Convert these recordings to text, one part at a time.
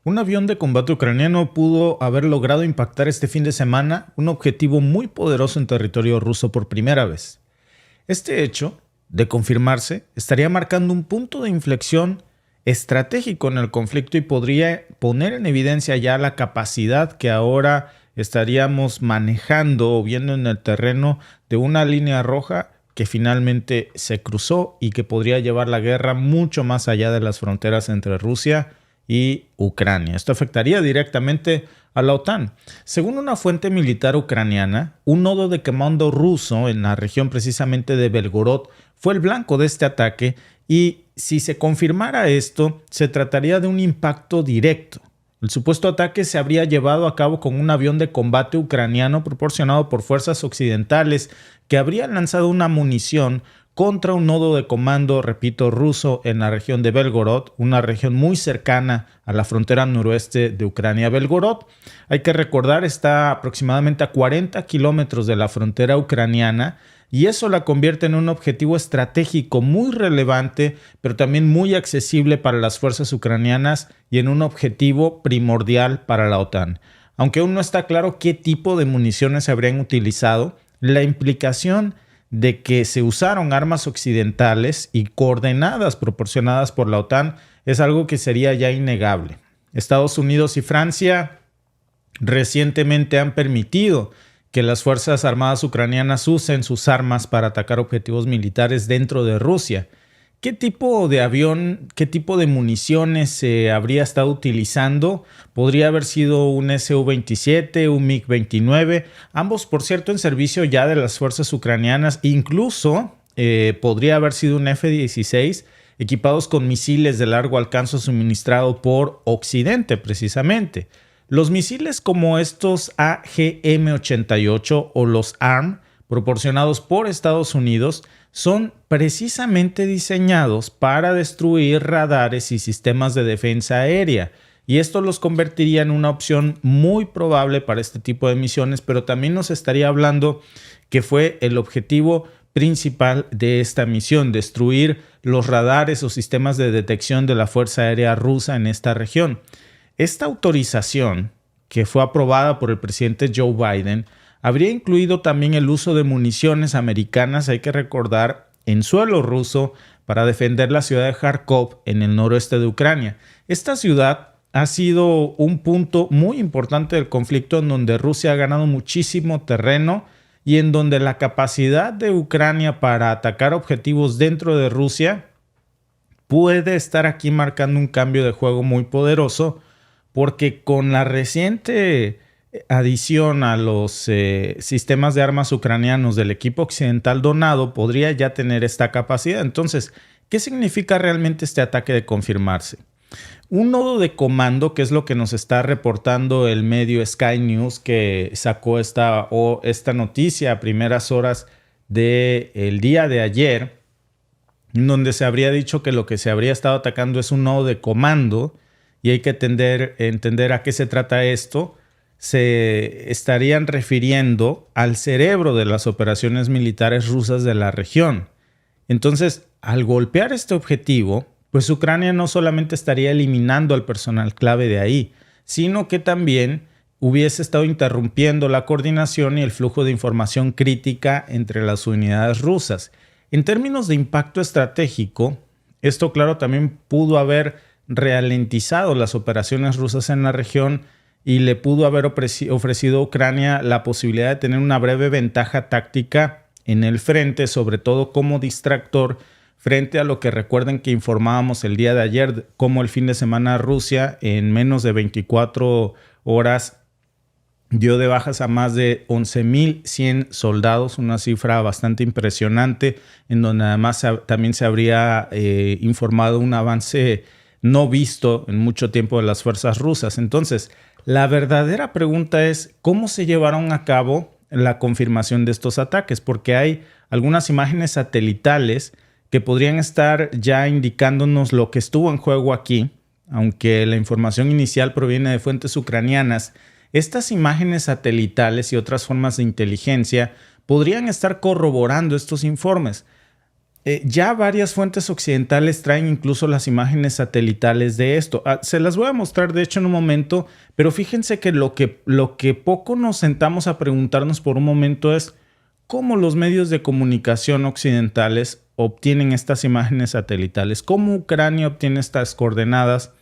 Un avión de combate ucraniano pudo haber logrado impactar este fin de semana un objetivo muy poderoso en territorio ruso por primera vez. Este hecho, de confirmarse, estaría marcando un punto de inflexión estratégico en el conflicto y podría poner en evidencia ya la capacidad que ahora estaríamos manejando o viendo en el terreno de una línea roja que finalmente se cruzó y que podría llevar la guerra mucho más allá de las fronteras entre Rusia y Ucrania. Esto afectaría directamente a la OTAN. Según una fuente militar ucraniana, un nodo de comando ruso en la región precisamente de Belgorod fue el blanco de este ataque y si se confirmara esto, se trataría de un impacto directo. El supuesto ataque se habría llevado a cabo con un avión de combate ucraniano proporcionado por fuerzas occidentales que habría lanzado una munición contra un nodo de comando, repito, ruso en la región de Belgorod, una región muy cercana a la frontera noroeste de Ucrania. Belgorod, hay que recordar, está aproximadamente a 40 kilómetros de la frontera ucraniana y eso la convierte en un objetivo estratégico muy relevante, pero también muy accesible para las fuerzas ucranianas y en un objetivo primordial para la OTAN. Aunque aún no está claro qué tipo de municiones se habrían utilizado, la implicación de que se usaron armas occidentales y coordenadas proporcionadas por la OTAN es algo que sería ya innegable. Estados Unidos y Francia recientemente han permitido que las Fuerzas Armadas ucranianas usen sus armas para atacar objetivos militares dentro de Rusia. ¿Qué tipo de avión, qué tipo de municiones se habría estado utilizando? Podría haber sido un Su-27, un MiG-29, ambos por cierto en servicio ya de las fuerzas ucranianas, incluso podría haber sido un F-16 equipados con misiles de largo alcance suministrado por Occidente precisamente. Los misiles como estos AGM-88 o los ARM, proporcionados por Estados Unidos, son precisamente diseñados para destruir radares y sistemas de defensa aérea. Y esto los convertiría en una opción muy probable para este tipo de misiones, pero también nos estaría hablando que fue el objetivo principal de esta misión, destruir los radares o sistemas de detección de la Fuerza Aérea Rusa en esta región. Esta autorización, que fue aprobada por el presidente Joe Biden, habría incluido también el uso de municiones americanas, hay que recordar, en suelo ruso para defender la ciudad de Kharkov en el noroeste de Ucrania. Esta ciudad ha sido un punto muy importante del conflicto en donde Rusia ha ganado muchísimo terreno y en donde la capacidad de Ucrania para atacar objetivos dentro de Rusia puede estar aquí marcando un cambio de juego muy poderoso, porque con la reciente adición a los sistemas de armas ucranianos del equipo occidental donado, podría ya tener esta capacidad. Entonces, ¿qué significa realmente este ataque de confirmarse? Un nodo de comando, que es lo que nos está reportando el medio Sky News, que sacó esta noticia a primeras horas del día de ayer, donde se habría dicho que lo que se habría estado atacando es un nodo de comando, y hay que entender a qué se trata esto. Se estarían refiriendo al cerebro de las operaciones militares rusas de la región. Entonces, al golpear este objetivo, pues Ucrania no solamente estaría eliminando al personal clave de ahí, sino que también hubiese estado interrumpiendo la coordinación y el flujo de información crítica entre las unidades rusas. En términos de impacto estratégico, esto claro también pudo haber ralentizado las operaciones rusas en la región y le pudo haber ofrecido a Ucrania la posibilidad de tener una breve ventaja táctica en el frente, sobre todo como distractor frente a lo que recuerden que informábamos el día de ayer, como el fin de semana Rusia en menos de 24 horas dio de bajas a más de 11,100 soldados, una cifra bastante impresionante, en donde además también se habría informado un avance no visto en mucho tiempo de las fuerzas rusas. Entonces, la verdadera pregunta es ¿cómo se llevaron a cabo la confirmación de estos ataques? Porque hay algunas imágenes satelitales que podrían estar ya indicándonos lo que estuvo en juego aquí, aunque la información inicial proviene de fuentes ucranianas. Estas imágenes satelitales y otras formas de inteligencia podrían estar corroborando estos informes. Ya varias fuentes occidentales traen incluso las imágenes satelitales de esto. Se las voy a mostrar, de hecho, en un momento, pero fíjense que lo que poco nos sentamos a preguntarnos por un momento es cómo los medios de comunicación occidentales obtienen estas imágenes satelitales. ¿Cómo Ucrania obtiene estas coordenadas?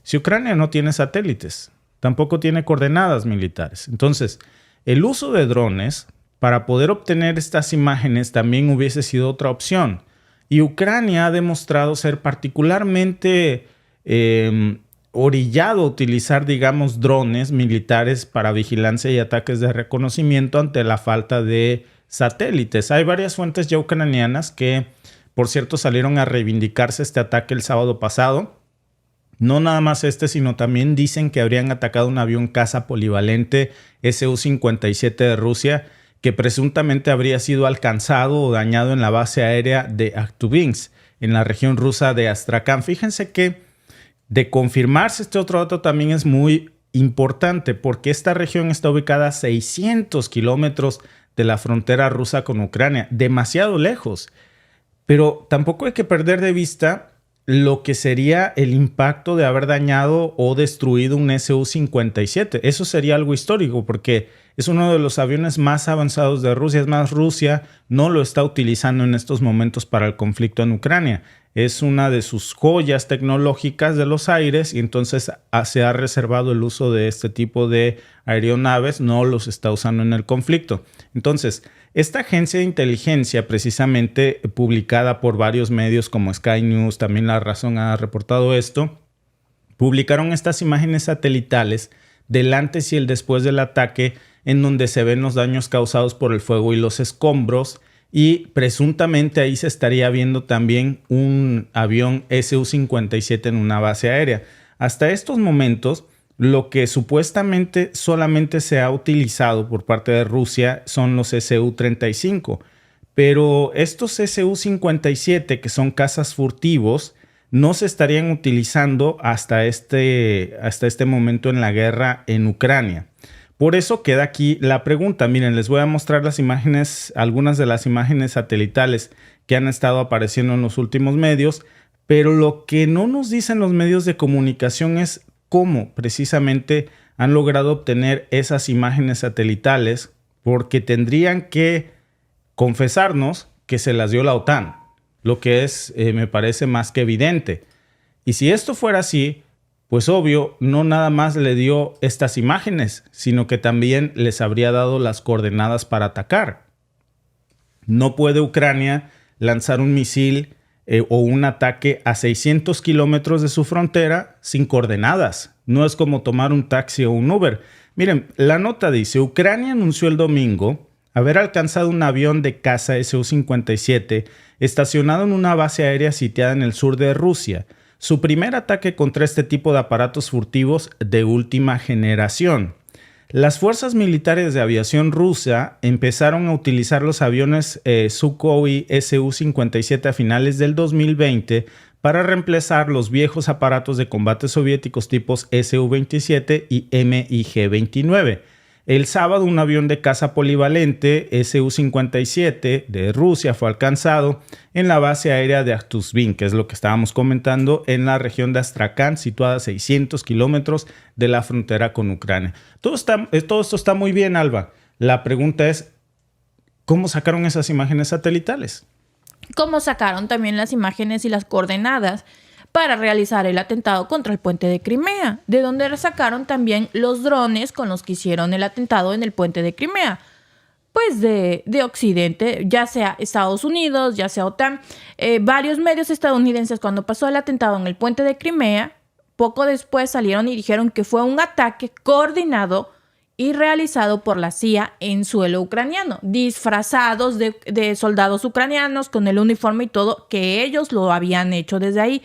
Si Ucrania no tiene satélites, tampoco tiene coordenadas militares. Entonces, el uso de drones para poder obtener estas imágenes también hubiese sido otra opción. Y Ucrania ha demostrado ser particularmente orillado a utilizar, digamos, drones militares para vigilancia y ataques de reconocimiento ante la falta de satélites. Hay varias fuentes ya ucranianas que, por cierto, salieron a reivindicarse este ataque el sábado pasado. No nada más sino también dicen que habrían atacado un avión caza polivalente Su-57 de Rusia, que presuntamente habría sido alcanzado o dañado en la base aérea de Aktubinsk, en la región rusa de Astrakhan. Fíjense que de confirmarse este otro dato también es muy importante, porque esta región está ubicada a 600 kilómetros de la frontera rusa con Ucrania, demasiado lejos. Pero tampoco hay que perder de vista lo que sería el impacto de haber dañado o destruido un Su-57. Eso sería algo histórico porque es uno de los aviones más avanzados de Rusia. Es más, Rusia no lo está utilizando en estos momentos para el conflicto en Ucrania. Es una de sus joyas tecnológicas de los aires y entonces se ha reservado el uso de este tipo de aeronaves, no los está usando en el conflicto. Entonces, esta agencia de inteligencia, precisamente publicada por varios medios como Sky News, también La Razón ha reportado esto, publicaron estas imágenes satelitales del antes y el después del ataque, en donde se ven los daños causados por el fuego y los escombros, y presuntamente ahí se estaría viendo también un avión Su-57 en una base aérea. Hasta estos momentos, lo que supuestamente solamente se ha utilizado por parte de Rusia son los Su-35, pero estos Su-57, que son cazas furtivos, no se estarían utilizando hasta este momento en la guerra en Ucrania. Por eso queda aquí la pregunta. Miren, les voy a mostrar las imágenes, algunas de las imágenes satelitales que han estado apareciendo en los últimos medios, pero lo que no nos dicen los medios de comunicación es cómo precisamente han logrado obtener esas imágenes satelitales, porque tendrían que confesarnos que se las dio la OTAN, lo que es, me parece más que evidente. Y si esto fuera así, pues obvio, no nada más le dio estas imágenes, sino que también les habría dado las coordenadas para atacar. No puede Ucrania lanzar un misil o un ataque a 600 kilómetros de su frontera sin coordenadas. No es como tomar un taxi o un Uber. Miren, la nota dice, Ucrania anunció el domingo haber alcanzado un avión de caza Su-57 estacionado en una base aérea sitiada en el sur de Rusia. Su primer ataque contra este tipo de aparatos furtivos de última generación. Las fuerzas militares de aviación rusa empezaron a utilizar los aviones Sukhoi Su-57 a finales del 2020 para reemplazar los viejos aparatos de combate soviéticos tipos Su-27 y MiG-29. El sábado, un avión de caza polivalente Su-57 de Rusia fue alcanzado en la base aérea de Aktubinsk, que es lo que estábamos comentando, en la región de Astrakhan, situada a 600 kilómetros de la frontera con Ucrania. Todo esto está muy bien, Alba. La pregunta es, ¿cómo sacaron esas imágenes satelitales? ¿Cómo sacaron también las imágenes y las coordenadas para realizar el atentado contra el puente de Crimea, de donde sacaron también los drones con los que hicieron el atentado en el puente de Crimea? Pues de Occidente, ya sea Estados Unidos, ya sea OTAN, varios medios estadounidenses cuando pasó el atentado en el puente de Crimea, poco después salieron y dijeron que fue un ataque coordinado y realizado por la CIA en suelo ucraniano, disfrazados de soldados ucranianos con el uniforme y todo, que ellos lo habían hecho desde ahí.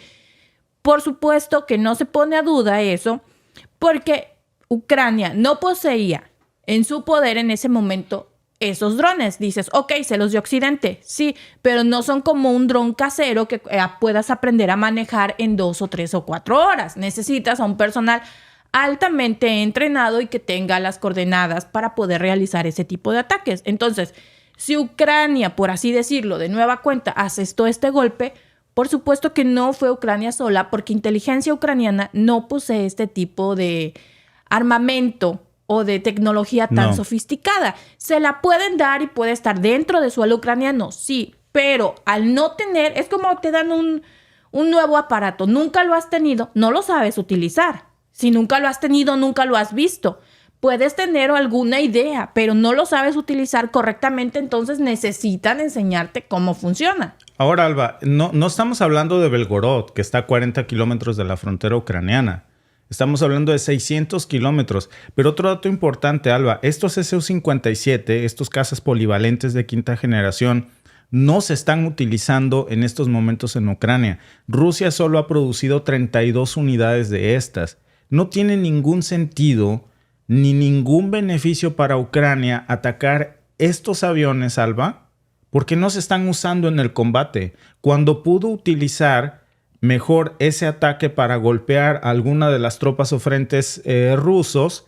Por supuesto que no se pone a duda eso, porque Ucrania no poseía en su poder en ese momento esos drones. Dices, ok, se los dio Occidente, sí, pero no son como un dron casero que puedas aprender a manejar en 2 o 3 o 4 horas. Necesitas a un personal altamente entrenado y que tenga las coordenadas para poder realizar ese tipo de ataques. Entonces, Si Ucrania, por así decirlo, de nueva cuenta, asestó este golpe, por supuesto que no fue Ucrania sola, porque inteligencia ucraniana no posee este tipo de armamento o de tecnología tan sofisticada. Se la pueden dar y puede estar dentro de suelo ucraniano, sí, pero al no tener, es como te dan un nuevo aparato, nunca lo has tenido, no lo sabes utilizar. Si nunca lo has tenido, nunca lo has visto. Puedes tener alguna idea, pero no lo sabes utilizar correctamente, entonces necesitan enseñarte cómo funciona. Ahora, Alba, no estamos hablando de Belgorod, que está a 40 kilómetros de la frontera ucraniana. Estamos hablando de 600 kilómetros. Pero otro dato importante, Alba, estos Su-57, estos cazas polivalentes de quinta generación, no se están utilizando en estos momentos en Ucrania. Rusia solo ha producido 32 unidades de estas. No tiene ningún sentido ni ningún beneficio para Ucrania atacar estos aviones, Alba, porque no se están usando en el combate. Cuando pudo utilizar mejor ese ataque para golpear a alguna de las tropas o frentes rusos,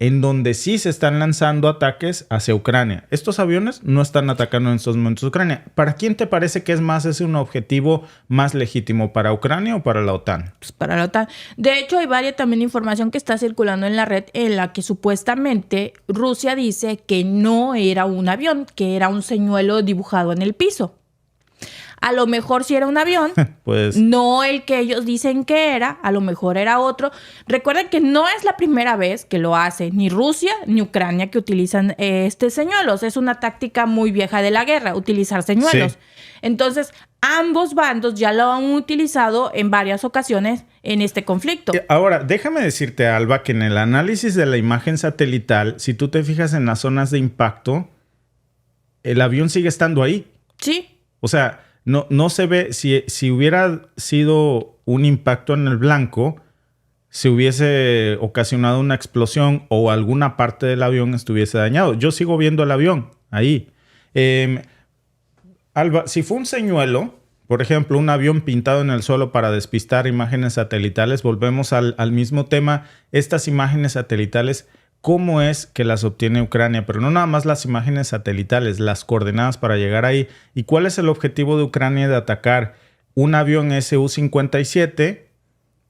en donde sí se están lanzando ataques hacia Ucrania. Estos aviones no están atacando en estos momentos a Ucrania. ¿Para quién te parece que es un objetivo más legítimo? ¿Para Ucrania o para la OTAN? Pues para la OTAN. De hecho, hay varias también información que está circulando en la red en la que supuestamente Rusia dice que no era un avión, que era un señuelo dibujado en el piso. A lo mejor sí era un avión, pues no el que ellos dicen que era, a lo mejor era otro. Recuerden que no es la primera vez que lo hace ni Rusia ni Ucrania que utilizan señuelos. Es una táctica muy vieja de la guerra, utilizar señuelos. Sí. Entonces, ambos bandos ya lo han utilizado en varias ocasiones en este conflicto. Ahora, déjame decirte, Alba, que en el análisis de la imagen satelital, si tú te fijas en las zonas de impacto, el avión sigue estando ahí. Sí. O sea, no se ve, si hubiera sido un impacto en el blanco, se hubiese ocasionado una explosión o alguna parte del avión estuviese dañado. Yo sigo viendo el avión ahí. Alba, si fue un señuelo, por ejemplo, un avión pintado en el suelo para despistar imágenes satelitales, volvemos al mismo tema. Estas imágenes satelitales, ¿cómo es que las obtiene Ucrania? Pero no nada más las imágenes satelitales, las coordenadas para llegar ahí. ¿Y cuál es el objetivo de Ucrania de atacar un avión Su-57?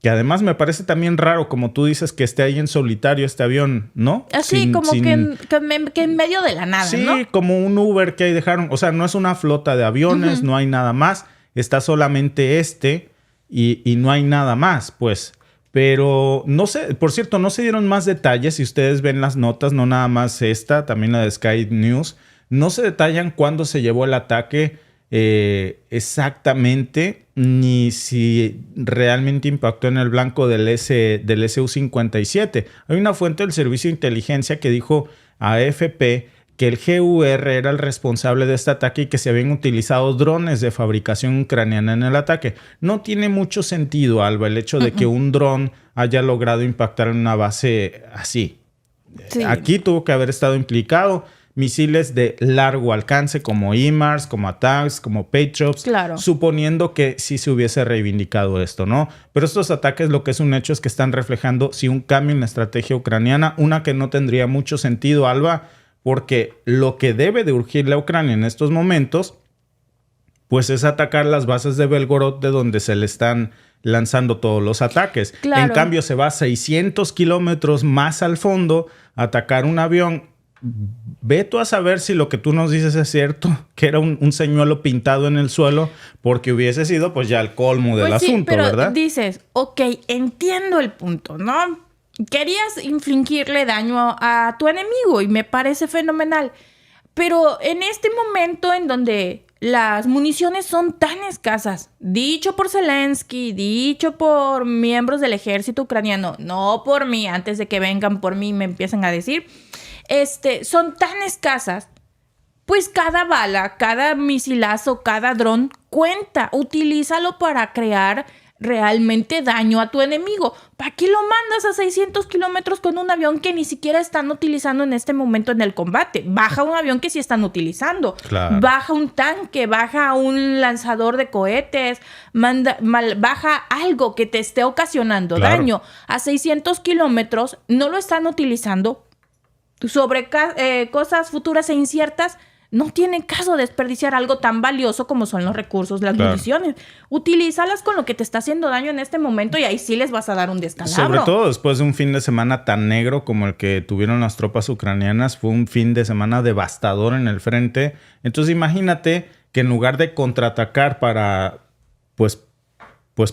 Que además me parece también raro, como tú dices, que esté ahí en solitario este avión, ¿no? Así que en medio de la nada, sí, ¿no? Sí, como un Uber que ahí dejaron. O sea, no es una flota de aviones, no hay nada más. Está solamente y no hay nada más, pues. Pero no sé, por cierto, no se dieron más detalles. Si ustedes ven las notas, no nada más esta, también la de Sky News, no se detallan cuándo se llevó el ataque exactamente, ni si realmente impactó en el blanco del Su-57. Hay una fuente del Servicio de Inteligencia que dijo a AFP que el GUR era el responsable de este ataque y que se habían utilizado drones de fabricación ucraniana en el ataque. No tiene mucho sentido, Alba, el hecho de que un dron haya logrado impactar en una base así. Sí. Aquí tuvo que haber estado implicado misiles de largo alcance como HIMARS, como ATACMS, como Patriots, claro, suponiendo que sí se hubiese reivindicado esto, ¿no? Pero estos ataques lo que es un hecho es que están reflejando sí un cambio en la estrategia ucraniana, una que no tendría mucho sentido, Alba, porque lo que debe de urgirle a Ucrania en estos momentos, pues es atacar las bases de Belgorod, de donde se le están lanzando todos los ataques. Claro. En cambio, se va a 600 kilómetros más al fondo a atacar un avión. Ve tú a saber si lo que tú nos dices es cierto, que era un señuelo pintado en el suelo, porque hubiese sido pues ya el colmo del asunto, pero ¿verdad? Dices, ok, entiendo el punto, ¿no? Querías infligirle daño a tu enemigo y me parece fenomenal. Pero en este momento en donde las municiones son tan escasas, dicho por Zelensky, dicho por miembros del ejército ucraniano, no por mí, antes de que vengan por mí y me empiecen a decir, son tan escasas, pues cada bala, cada misilazo, cada dron cuenta. Utilízalo para crear realmente daño a tu enemigo. ¿Para qué lo mandas a 600 kilómetros con un avión que ni siquiera están utilizando en este momento en el combate? Baja un avión que sí están utilizando. Claro. Baja un tanque, baja un lanzador de cohetes, baja algo que te esté ocasionando daño. A 600 kilómetros no lo están utilizando. Sobre cosas futuras e inciertas, No tiene caso desperdiciar algo tan valioso como son los recursos, las municiones. Utilízalas con lo que te está haciendo daño en este momento y ahí sí les vas a dar un descalabro. Sobre todo después de un fin de semana tan negro como el que tuvieron las tropas ucranianas. Fue un fin de semana devastador en el frente. Entonces imagínate que en lugar de contraatacar para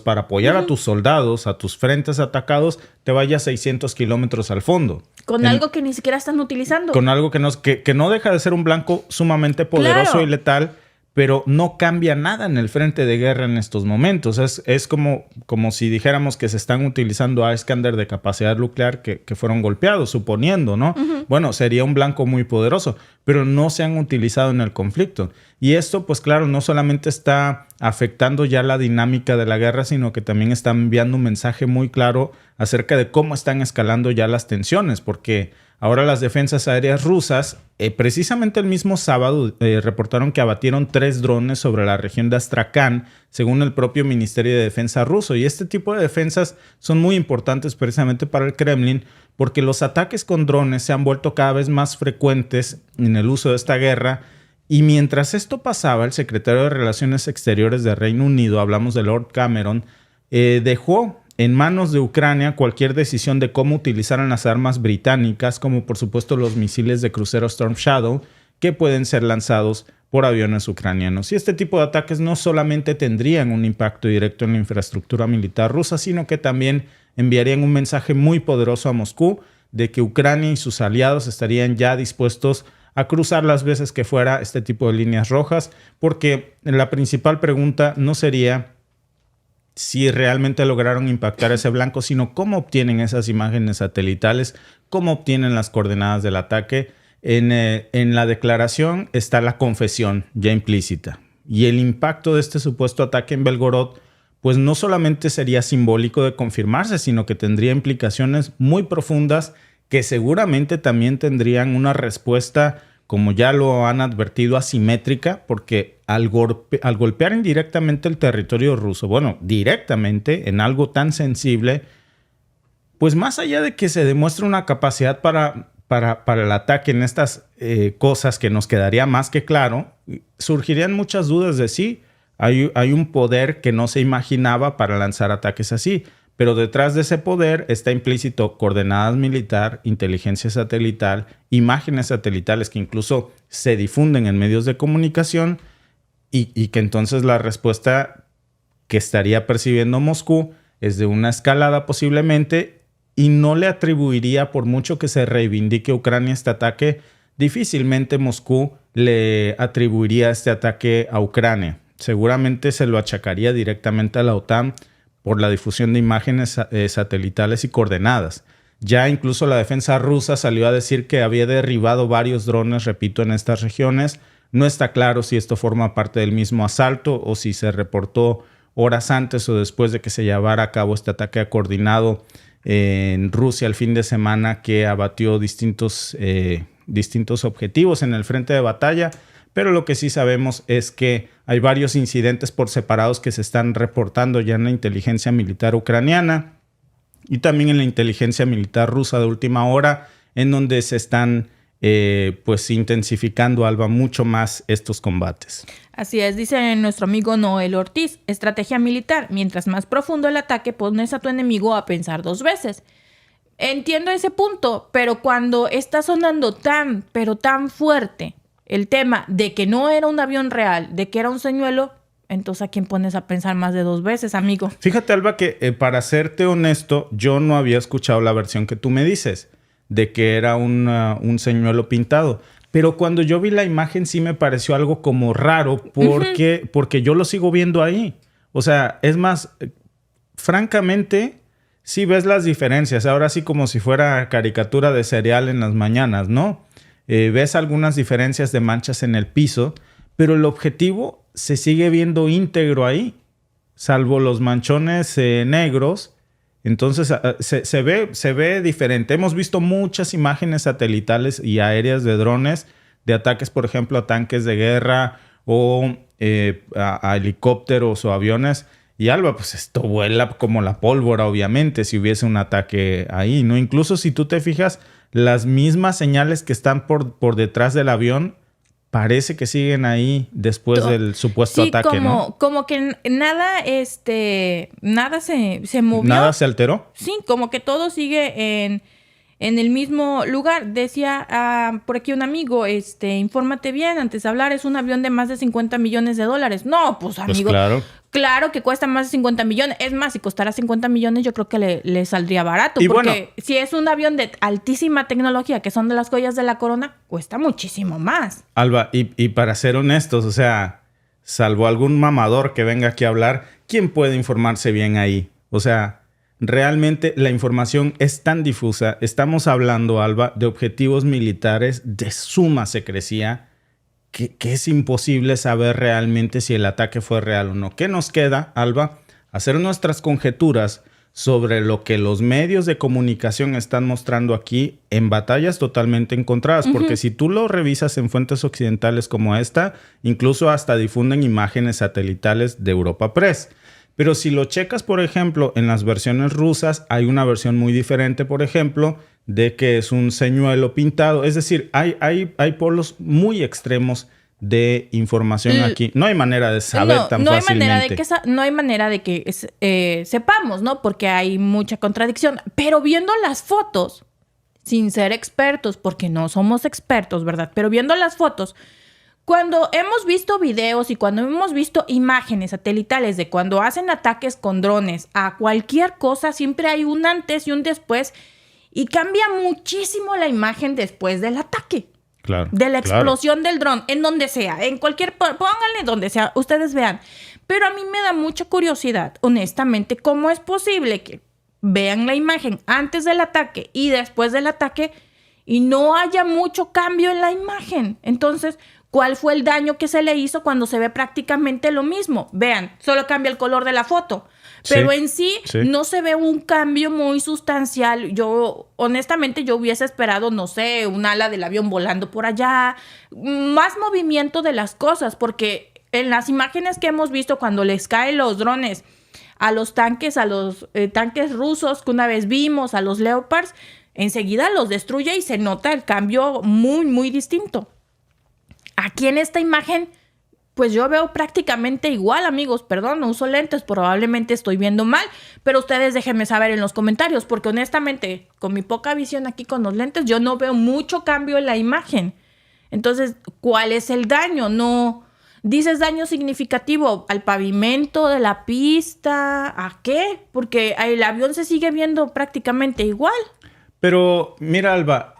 para apoyar a tus soldados, a tus frentes atacados, te vayas 600 kilómetros al fondo. Con algo que ni siquiera están utilizando. Con algo que no deja de ser un blanco sumamente poderoso y letal, pero no cambia nada en el frente de guerra en estos momentos. Es como si dijéramos que se están utilizando a Iskander de capacidad nuclear que fueron golpeados, suponiendo, ¿no? Bueno, sería un blanco muy poderoso, pero no se han utilizado en el conflicto. Y esto, pues claro, no solamente está afectando ya la dinámica de la guerra, sino que también está enviando un mensaje muy claro acerca de cómo están escalando ya las tensiones, porque ahora las defensas aéreas rusas, precisamente el mismo sábado, reportaron que abatieron 3 drones sobre la región de Astrakán, según el propio Ministerio de Defensa ruso. Y este tipo de defensas son muy importantes precisamente para el Kremlin, porque los ataques con drones se han vuelto cada vez más frecuentes en el uso de esta guerra. Y mientras esto pasaba, el secretario de Relaciones Exteriores de Reino Unido, hablamos de Lord Cameron, dejó en manos de Ucrania cualquier decisión de cómo utilizaran las armas británicas, como por supuesto los misiles de crucero Storm Shadow, que pueden ser lanzados por aviones ucranianos. Y este tipo de ataques no solamente tendrían un impacto directo en la infraestructura militar rusa, sino que también enviarían un mensaje muy poderoso a Moscú de que Ucrania y sus aliados estarían ya dispuestos a cruzar las veces que fuera este tipo de líneas rojas, porque la principal pregunta no sería si realmente lograron impactar ese blanco, sino cómo obtienen esas imágenes satelitales, cómo obtienen las coordenadas del ataque. En la declaración está la confesión ya implícita. Y el impacto de este supuesto ataque en Belgorod, pues no solamente sería simbólico de confirmarse, sino que tendría implicaciones muy profundas que seguramente también tendrían una respuesta, como ya lo han advertido, asimétrica, porque al golpear indirectamente el territorio ruso, bueno, directamente en algo tan sensible, pues más allá de que se demuestre una capacidad para el ataque en estas cosas que nos quedaría más que claro, surgirían muchas dudas de sí, hay un poder que no se imaginaba para lanzar ataques así. Pero detrás de ese poder está implícito coordenadas militar, inteligencia satelital, imágenes satelitales que incluso se difunden en medios de comunicación y que entonces la respuesta que estaría percibiendo Moscú es de una escalada posiblemente y no le atribuiría, por mucho que se reivindique Ucrania este ataque, difícilmente Moscú le atribuiría este ataque a Ucrania. Seguramente se lo achacaría directamente a la OTAN por la difusión de imágenes satelitales y coordenadas. Ya incluso la defensa rusa salió a decir que había derribado varios drones, repito, en estas regiones. No está claro si esto forma parte del mismo asalto o si se reportó horas antes o después de que se llevara a cabo este ataque coordinado en Rusia el fin de semana, que abatió distintos objetivos en el frente de batalla. Pero lo que sí sabemos es que hay varios incidentes por separados que se están reportando ya en la inteligencia militar ucraniana y también en la inteligencia militar rusa de última hora, en donde se están intensificando, Alba, mucho más estos combates. Así es, dice nuestro amigo Noel Ortiz, estrategia militar. Mientras más profundo el ataque, pones a tu enemigo a pensar 2 veces. Entiendo ese punto, pero cuando está sonando tan fuerte el tema de que no era un avión real, de que era un señuelo, entonces ¿a quién pones a pensar más de 2 veces, amigo? Fíjate, Alba, que para serte honesto, yo no había escuchado la versión que tú me dices, de que era un señuelo pintado. Pero cuando yo vi la imagen sí me pareció algo como raro, porque yo lo sigo viendo ahí. O sea, es más, francamente, sí ves las diferencias. Ahora sí como si fuera caricatura de cereal en las mañanas, ¿no? Ves algunas diferencias de manchas en el piso, pero el objetivo se sigue viendo íntegro ahí, salvo los manchones negros. Entonces se ve diferente. Hemos visto muchas imágenes satelitales y aéreas de drones, de ataques, por ejemplo, a tanques de guerra o a helicópteros o aviones. Y Alba, pues esto vuela como la pólvora, obviamente, si hubiese un ataque ahí, ¿no? Incluso si tú te fijas, las mismas señales que están por detrás del avión parece que siguen ahí después del supuesto ataque, ¿no? Como que nada se movió. ¿Nada se alteró? Sí, como que todo sigue en el mismo lugar. Decía por aquí un amigo, infórmate bien antes de hablar, es un avión de más de 50 millones de dólares. No, pues amigo, claro que cuesta más de 50 millones. Es más, si costara 50 millones yo creo que le saldría barato. Y porque bueno, si es un avión de altísima tecnología, que son de las joyas de la corona, cuesta muchísimo más. Alba, y para ser honestos, o sea, salvo algún mamador que venga aquí a hablar, ¿quién puede informarse bien ahí? O sea, realmente la información es tan difusa. Estamos hablando, Alba, de objetivos militares de suma secrecía que es imposible saber realmente si el ataque fue real o no. ¿Qué nos queda, Alba? Hacer nuestras conjeturas sobre lo que los medios de comunicación están mostrando aquí en batallas totalmente encontradas. Porque si tú lo revisas en fuentes occidentales como esta, incluso hasta difunden imágenes satelitales de Europa Press. Pero si lo checas, por ejemplo, en las versiones rusas, hay una versión muy diferente, por ejemplo, de que es un señuelo pintado. Es decir, hay polos muy extremos de información aquí. No hay manera de saber tan fácilmente. No hay manera de que sepamos, ¿no? Porque hay mucha contradicción. Pero viendo las fotos, sin ser expertos, porque no somos expertos, ¿verdad? Pero viendo las fotos, cuando hemos visto videos y cuando hemos visto imágenes satelitales de cuando hacen ataques con drones a cualquier cosa, siempre hay un antes y un después y cambia muchísimo la imagen después del ataque. Claro. De la explosión del dron, en donde sea, en cualquier... Pónganle donde sea, ustedes vean. Pero a mí me da mucha curiosidad, honestamente, cómo es posible que vean la imagen antes del ataque y después del ataque y no haya mucho cambio en la imagen. Entonces, ¿cuál fue el daño que se le hizo cuando se ve prácticamente lo mismo? Vean, solo cambia el color de la foto. Pero en sí no se ve un cambio muy sustancial. Yo, honestamente, yo hubiese esperado, no sé, un ala del avión volando por allá. Más movimiento de las cosas, porque en las imágenes que hemos visto cuando les caen los drones a los tanques rusos que una vez vimos, a los Leopards, enseguida los destruye y se nota el cambio muy, muy distinto. Aquí en esta imagen, pues yo veo prácticamente igual, amigos. Perdón, no uso lentes, probablemente estoy viendo mal, pero ustedes déjenme saber en los comentarios, porque honestamente, con mi poca visión aquí con los lentes, yo no veo mucho cambio en la imagen. Entonces, ¿cuál es el daño? No dices daño significativo al pavimento de la pista, ¿a qué? Porque el avión se sigue viendo prácticamente igual. Pero mira, Alba,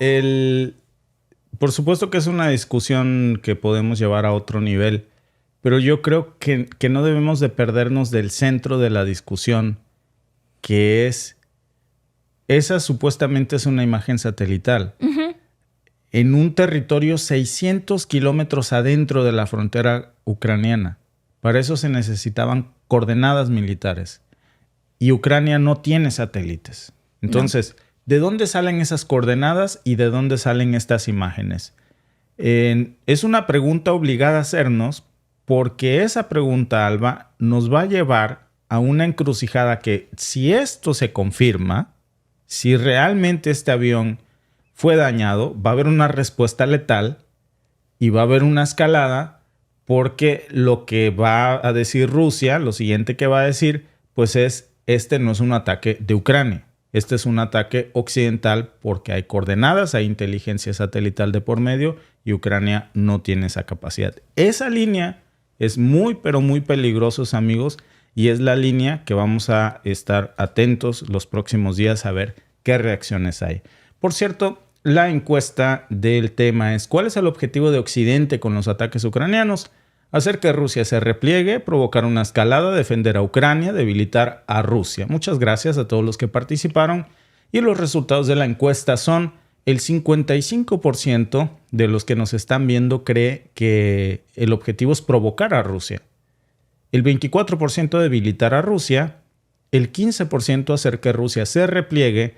por supuesto que es una discusión que podemos llevar a otro nivel, pero yo creo que no debemos de perdernos del centro de la discusión, que esa supuestamente es una imagen satelital. En un territorio 600 kilómetros adentro de la frontera ucraniana. Para eso se necesitaban coordenadas militares. Y Ucrania no tiene satélites. Entonces, ¿de dónde salen esas coordenadas y de dónde salen estas imágenes? Es una pregunta obligada a hacernos, porque esa pregunta, Alba, nos va a llevar a una encrucijada que, si esto se confirma, si realmente este avión fue dañado, va a haber una respuesta letal y va a haber una escalada, porque lo que va a decir Rusia, lo siguiente que va a decir, pues este no es un ataque de Ucrania. Este es un ataque occidental porque hay coordenadas, hay inteligencia satelital de por medio y Ucrania no tiene esa capacidad. Esa línea es muy, pero muy peligrosa, amigos, y es la línea que vamos a estar atentos los próximos días a ver qué reacciones hay. Por cierto, la encuesta del tema es: ¿cuál es el objetivo de Occidente con los ataques ucranianos? Hacer que Rusia se repliegue, provocar una escalada, defender a Ucrania, debilitar a Rusia. Muchas gracias a todos los que participaron. Y los resultados de la encuesta son: el 55% de los que nos están viendo cree que el objetivo es provocar a Rusia. El 24% debilitar a Rusia. El 15% hacer que Rusia se repliegue.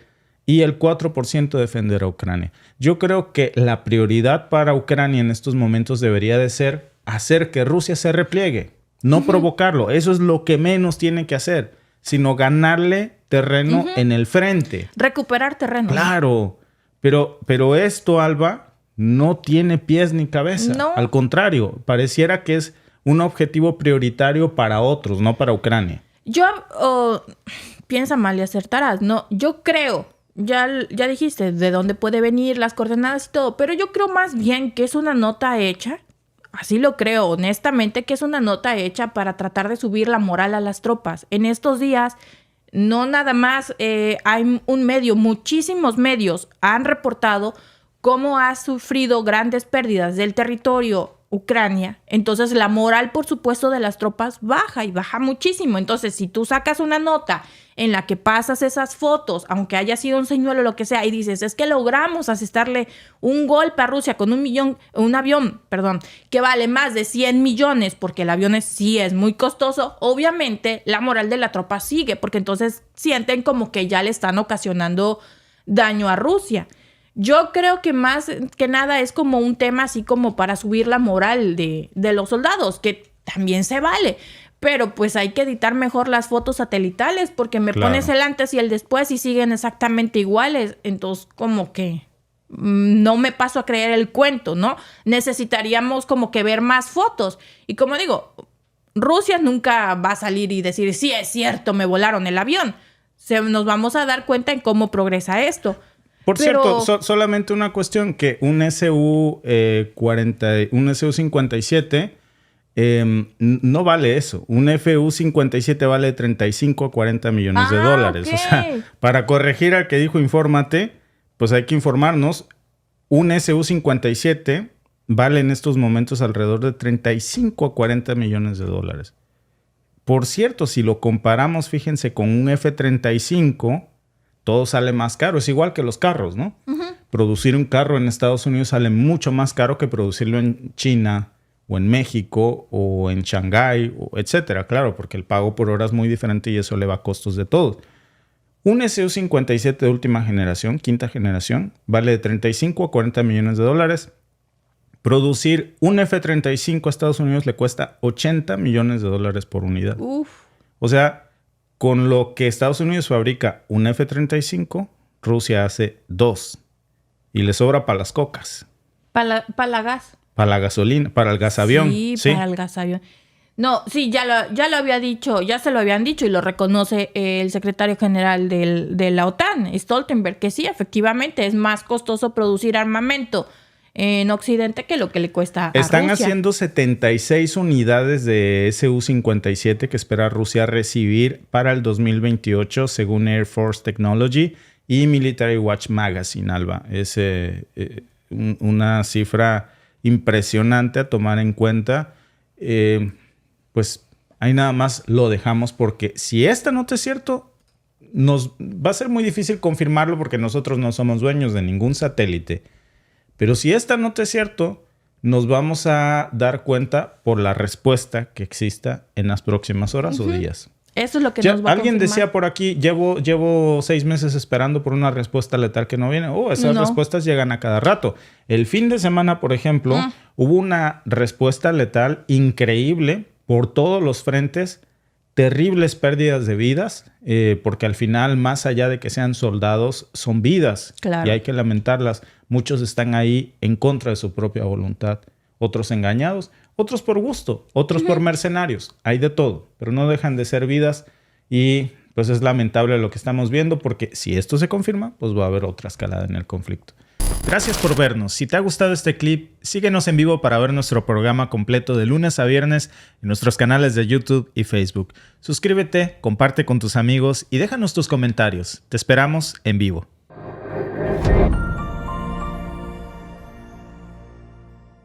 Y el 4% defender a Ucrania. Yo creo que la prioridad para Ucrania en estos momentos debería de ser hacer que Rusia se repliegue, no provocarlo. Eso es lo que menos tiene que hacer, sino ganarle terreno en el frente. Recuperar terreno. Claro, pero esto, Alba, no tiene pies ni cabeza. No. Al contrario, pareciera que es un objetivo prioritario para otros, no para Ucrania. Piensa mal y acertarás. No, yo creo, ya dijiste de dónde puede venir, las coordenadas y todo, pero yo creo más bien que es una nota hecha. Así lo creo, honestamente, que es una nota hecha para tratar de subir la moral a las tropas. En estos días, no nada más hay un medio, muchísimos medios han reportado cómo ha sufrido grandes pérdidas del territorio Ucrania. Entonces, la moral, por supuesto, de las tropas baja y baja muchísimo. Entonces, si tú sacas una nota en la que pasas esas fotos, aunque haya sido un señuelo o lo que sea, y dices, es que logramos asestarle un golpe a Rusia con un avión, que vale más de 100 millones, porque el avión sí es muy costoso, obviamente la moral de la tropa sigue, porque entonces sienten como que ya le están ocasionando daño a Rusia. Yo creo que más que nada es como un tema así como para subir la moral de los soldados, que también se vale. Pero pues hay que editar mejor las fotos satelitales porque me pones el antes y el después y siguen exactamente iguales. Entonces como que no me paso a creer el cuento, ¿no? Necesitaríamos como que ver más fotos. Y como digo, Rusia nunca va a salir y decir, sí, es cierto, me volaron el avión. Nos vamos a dar cuenta en cómo progresa esto. Por cierto, solamente una cuestión, que un Su-57 no vale eso. Un Fu-57 vale 35 a 40 millones de dólares. Okay. O sea, para corregir al que dijo infórmate, pues hay que informarnos. Un Su-57 vale en estos momentos alrededor de 35 a 40 millones de dólares. Por cierto, si lo comparamos, fíjense, con un F-35... todo sale más caro. Es igual que los carros, ¿no? Uh-huh. Producir un carro en Estados Unidos sale mucho más caro que producirlo en China o en México o en Shanghái, etcétera. Claro, porque el pago por hora es muy diferente y eso eleva costos de todos. Un Su-57 de última generación, quinta generación, vale de 35 a 40 millones de dólares. Producir un F-35 a Estados Unidos le cuesta 80 millones de dólares por unidad. Uf. O sea, con lo que Estados Unidos fabrica un F-35, Rusia hace 2. Y le sobra para las cocas. Para la gas. Para la gasolina, para el gasavión. Sí, para el gasavión. No, sí, ya lo había dicho, ya se lo habían dicho y lo reconoce el secretario general de la OTAN, Stoltenberg, que sí, efectivamente es más costoso producir armamento en Occidente que lo que le cuesta a Rusia. Están haciendo 76 unidades de Su-57 que espera Rusia recibir para el 2028, según Air Force Technology y Military Watch Magazine, Alba. Es una cifra impresionante a tomar en cuenta. Pues ahí nada más lo dejamos porque si esta nota es cierto, nos va a ser muy difícil confirmarlo porque nosotros no somos dueños de ningún satélite. Pero si esta nota es cierto, nos vamos a dar cuenta por la respuesta que exista en las próximas horas o días. Eso es lo que nos va a alguien confirmar. decía por aquí, llevo 6 meses esperando por una respuesta letal que no viene. Esas respuestas llegan a cada rato. El fin de semana, por ejemplo, hubo una respuesta letal increíble por todos los frentes. Terribles pérdidas de vidas, porque al final, más allá de que sean soldados, son vidas. Claro. Y hay que lamentarlas. Muchos están ahí en contra de su propia voluntad. Otros engañados, otros por gusto, otros por mercenarios. Hay de todo, pero no dejan de ser vidas. Y pues es lamentable lo que estamos viendo, porque si esto se confirma, pues va a haber otra escalada en el conflicto. Gracias por vernos. Si te ha gustado este clip, síguenos en vivo para ver nuestro programa completo de lunes a viernes en nuestros canales de YouTube y Facebook. Suscríbete, comparte con tus amigos y déjanos tus comentarios. Te esperamos en vivo.